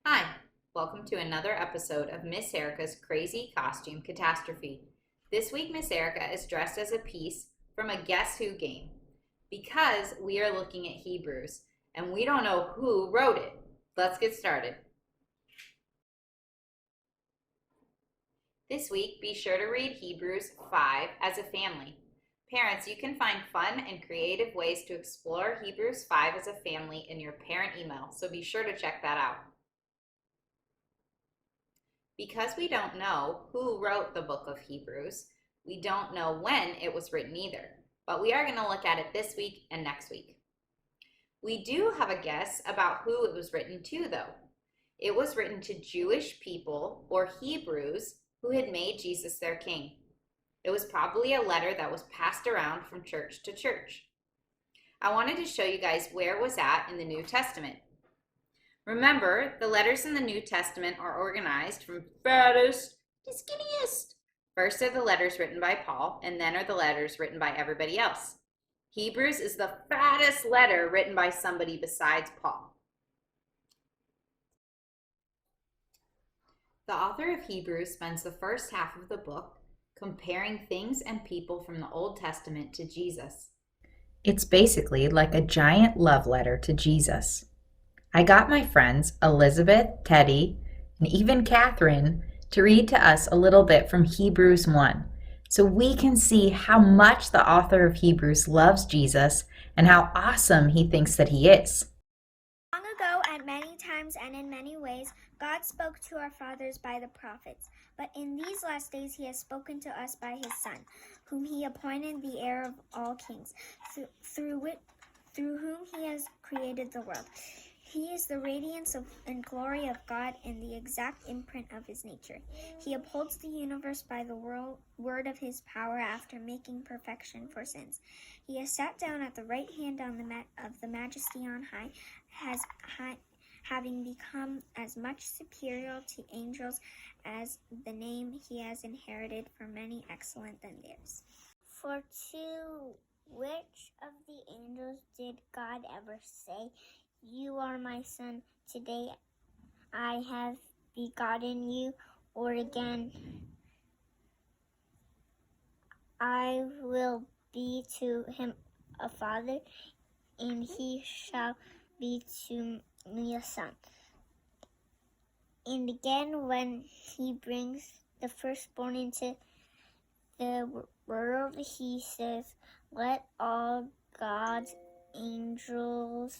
Hi, welcome to another episode of Miss Erica's Crazy Costume Catastrophe. This week, Miss Erica is dressed as a piece from a Guess Who game because we are looking at Hebrews and we don't know who wrote it. Let's get started. This week, be sure to read Hebrews 5 as a family. Parents, you can find fun and creative ways to explore Hebrews 5 as a family in your parent email, so be sure to check that out. Because we don't know who wrote the book of Hebrews, we don't know when it was written either, but we are going to look at it this week and next week. We do have a guess about who it was written to, though. It was written to Jewish people, or Hebrews, who had made Jesus their king. It was probably a letter that was passed around from church to church. I wanted to show you guys where it was at in the New Testament. Remember, the letters in the New Testament are organized from fattest to skinniest. First are the letters written by Paul, and then are the letters written by everybody else. Hebrews is the fattest letter written by somebody besides Paul. The author of Hebrews spends the first half of the book comparing things and people from the Old Testament to Jesus. It's basically like a giant love letter to Jesus. I got my friends Elizabeth, Teddy, and even Catherine to read to us a little bit from Hebrews 1 so we can see how much the author of Hebrews loves Jesus and how awesome he thinks that he is. Long ago, at many times and in many ways, God spoke to our fathers by the prophets. But in these last days he has spoken to us by his Son, whom he appointed the heir of all kings, through whom he has created the world. He is the radiance and glory of God and the exact imprint of his nature. He upholds the universe by the word of his power after making perfection for sins. He has sat down at the right hand of the majesty on high, having become as much superior to angels as the name he has inherited for many excellent than theirs. For to which of the angels did God ever say, "You are my son, today I have begotten you," or again, "I will be to him a father, and he shall be to me a son." And again, when he brings the firstborn into the world, he says, "Let all God's angels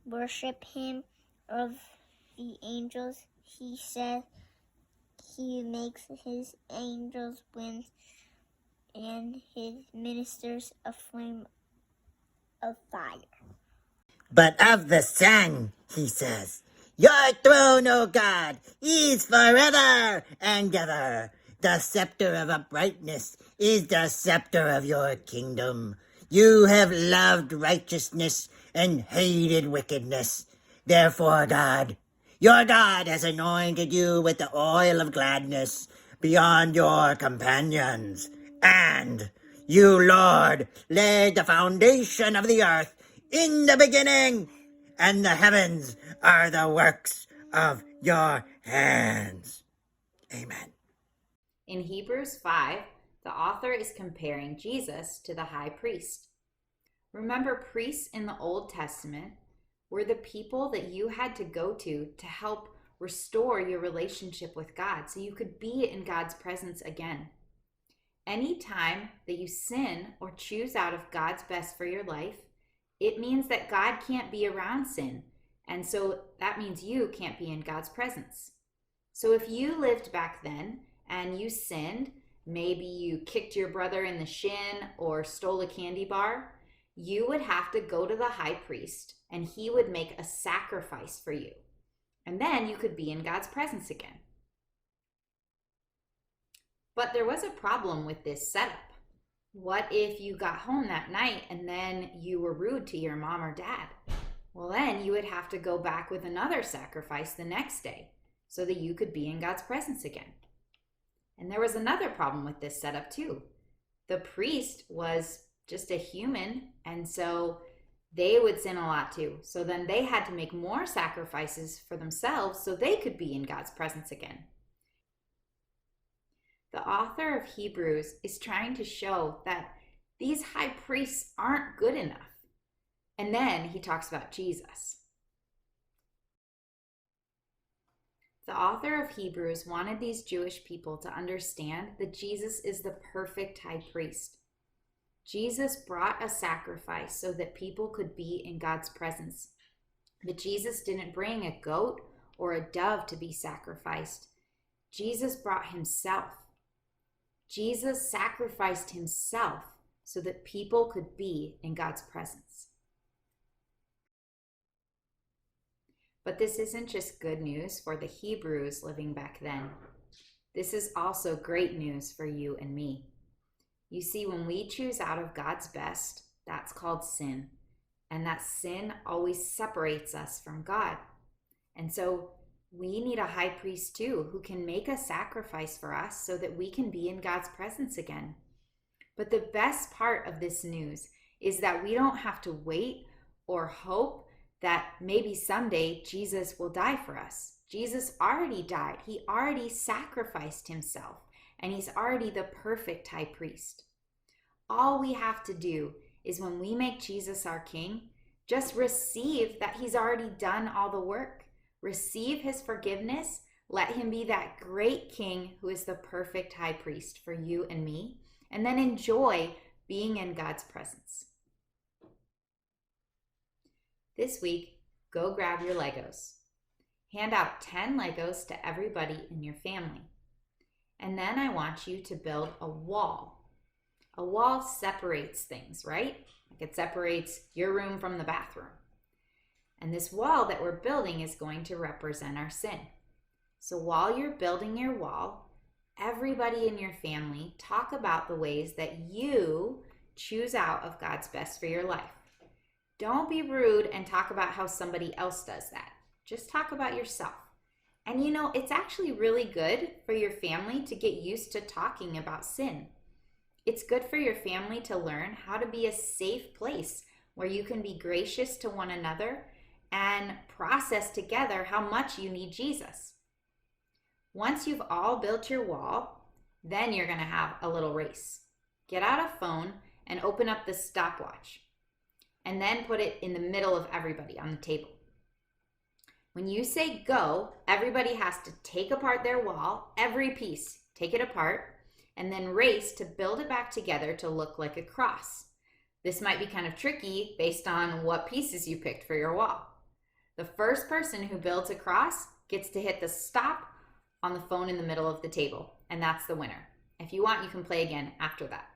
worship him." Of the angels, he said, "He makes his angels winds and his ministers a flame of fire." But of the Son, he says, "Your throne, O God, is forever and ever. The scepter of uprightness is the scepter of your kingdom. You have loved righteousness and hated wickedness. Therefore, God, your God has anointed you with the oil of gladness beyond your companions. And you, Lord, laid the foundation of the earth in the beginning, and the heavens are the works of your hands." Amen. In Hebrews 5, the author is comparing Jesus to the high priest. Remember, priests in the Old Testament were the people that you had to go to help restore your relationship with God so you could be in God's presence again. Anytime that you sin or choose out of God's best for your life, it means that God can't be around sin. And so that means you can't be in God's presence. So if you lived back then and you sinned, maybe you kicked your brother in the shin or stole a candy bar, you would have to go to the high priest and he would make a sacrifice for you. And then you could be in God's presence again. But there was a problem with this setup. What if you got home that night and then you were rude to your mom or dad? Well, then you would have to go back with another sacrifice the next day so that you could be in God's presence again. And there was another problem with this setup too. The priest was just a human, and so they would sin a lot too. So then they had to make more sacrifices for themselves so they could be in God's presence again. The author of Hebrews is trying to show that these high priests aren't good enough. And then he talks about Jesus. The author of Hebrews wanted these Jewish people to understand that Jesus is the perfect high priest. Jesus brought a sacrifice so that people could be in God's presence. But Jesus didn't bring a goat or a dove to be sacrificed. Jesus brought himself. Jesus sacrificed himself so that people could be in God's presence. But this isn't just good news for the Hebrews living back then. This is also great news for you and me. You see, when we choose out of God's best, that's called sin. And that sin always separates us from God. And so we need a high priest too, who can make a sacrifice for us so that we can be in God's presence again. But the best part of this news is that we don't have to wait or hope that maybe someday Jesus will die for us. Jesus already died. He already sacrificed himself, and he's already the perfect high priest. All we have to do is, when we make Jesus our king, just receive that he's already done all the work. Receive his forgiveness. Let him be that great king who is the perfect high priest for you and me, and then enjoy being in God's presence. This week, go grab your Legos. Hand out 10 Legos to everybody in your family. And then I want you to build a wall. A wall separates things, right? Like it separates your room from the bathroom. And this wall that we're building is going to represent our sin. So while you're building your wall, everybody in your family talk about the ways that you choose out of God's best for your life. Don't be rude and talk about how somebody else does that. Just talk about yourself. And you know, it's actually really good for your family to get used to talking about sin. It's good for your family to learn how to be a safe place where you can be gracious to one another and process together how much you need Jesus. Once you've all built your wall, then you're going to have a little race. Get out a phone and open up the stopwatch, and then put it in the middle of everybody on the table. When you say go, everybody has to take apart their wall, every piece, take it apart, and then race to build it back together to look like a cross. This might be kind of tricky based on what pieces you picked for your wall. The first person who builds a cross gets to hit the stop on the phone in the middle of the table, and that's the winner. If you want, you can play again after that.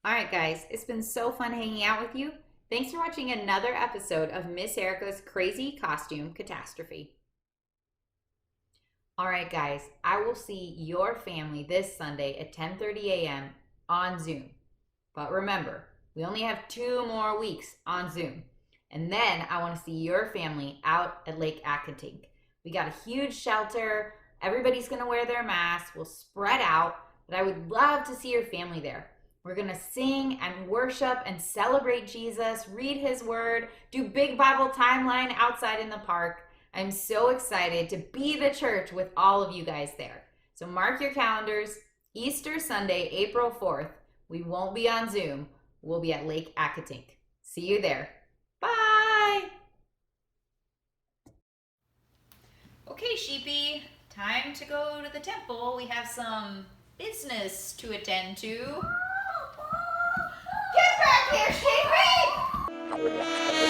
All right, guys, it's been so fun hanging out with you. Thanks for watching another episode of Miss Erica's Crazy Costume Catastrophe. All right, guys, I will see your family this Sunday at 10:30 a.m. on Zoom. But remember, we only have 2 more weeks on Zoom. And then I want to see your family out at Lake Accotink. We got a huge shelter. Everybody's going to wear their masks. We'll spread out. But I would love to see your family there. We're going to sing and worship and celebrate Jesus, read his word, do big Bible timeline outside in the park. I'm so excited to be the church with all of you guys there. So mark your calendars. Easter Sunday, April 4th. We won't be on Zoom. We'll be at Lake Accotink. See you there. Bye. Okay, sheepy. Time to go to the temple. We have some business to attend to. Get back here, sheepy!